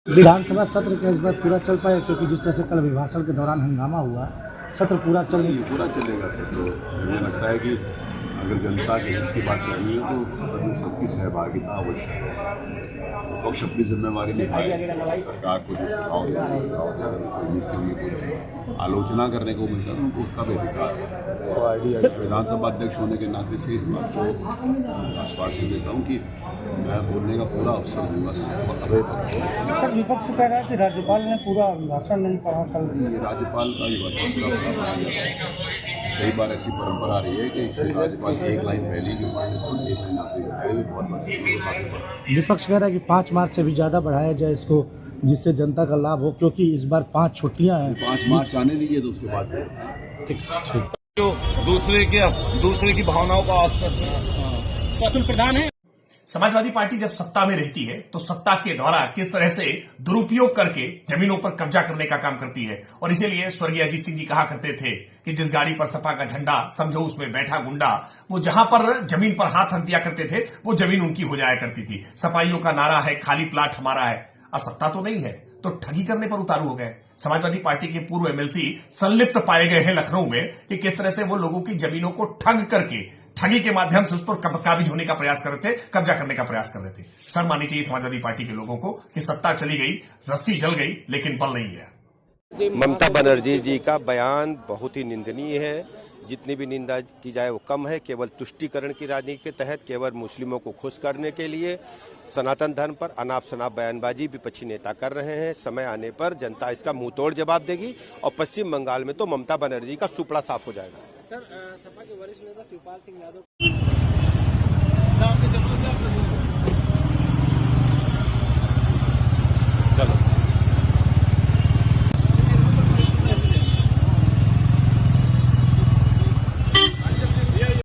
विधानसभा सत्र का इस बार पूरा चल पाए, क्योंकि जिस तरह से कल अभिभाषण के दौरान हंगामा हुआ, सत्र पूरा पूरा चलेगा सर। तो मुझे लगता है कि अगर जनता के हित की बात करनी है तो सत्र में सबकी सहभागिता आवश्यक है। पक्ष अपनी जिम्मेवारी निभाए, सरकार को जो सुझाव के लिए कुछ आलोचना करने को मिलता है उनको उसका भी अधिकार है। विधानसभा अध्यक्ष होने के नाते से इस बात को आश्वासन देता हूँ कि मैं बोलने का पूरा अवसर दूंगा अभय पक्ष। सर, विपक्ष कह रहा है कि राज्यपाल ने पूरा अभिभाषण नहीं पढ़ा कल। ये राज्यपाल का अभिभाषण पूरा पढ़ाया जाता है। कई बार ऐसी परंपरा रही है कि राज्यपाल एक लाइन पहले की बात एक लाइन आती है। विपक्ष कह रहा है कि 5 मार्च से भी ज़्यादा बढ़ाया जाए इसको, जिससे जनता का लाभ हो, क्योंकि इस बार 5 छुट्टियां हैं। 5 मार्च आने दीजिए तो उसके बाद ठीक। जो दूसरे की भावनाओं का अतुल प्रधान है। समाजवादी पार्टी जब सत्ता में रहती है तो सत्ता के द्वारा किस तरह से दुरुपयोग करके जमीनों पर कब्जा करने का काम करती है। और इसीलिए स्वर्गीय अजीत सिंह जी कहा करते थे कि जिस गाड़ी पर सपा का झंडा, समझो उसमें बैठा गुंडा। वो जहां पर जमीन पर हाथ रख दिया करते थे वो जमीन उनकी हो जाया करती थी। सफाइयों का नारा है खाली प्लाट हमारा है। अब सत्ता तो नहीं है तो ठगी करने पर उतारू हो गए। समाजवादी पार्टी के पूर्व एमएलसी संलिप्त पाए गए हैं लखनऊ में कि किस तरह से वो लोगों की जमीनों को ठग करके, ठगी के माध्यम से उस पर काबिज होने का प्रयास कर रहे थे, कब्जा करने का प्रयास कर रहे थे। सर माननी चाहिए समाजवादी पार्टी के लोगों को कि सत्ता चली गई, रस्सी जल गई, लेकिन बल नहीं है। ममता बनर्जी जी का बयान बहुत ही निंदनीय है। जितनी भी निंदा की जाए वो कम है। केवल तुष्टीकरण की राजनीति के तहत केवल मुस्लिमों को खुश करने के लिए सनातन धर्म पर अनाप शनाप बयानबाजी विपक्षी नेता कर रहे हैं। समय आने पर जनता इसका मुंहतोड़ जवाब देगी और पश्चिम बंगाल में तो ममता बनर्जी का सुपड़ा साफ हो जाएगा। सर, सपा के वरिष्ठ नेता शिवपाल सिंह यादव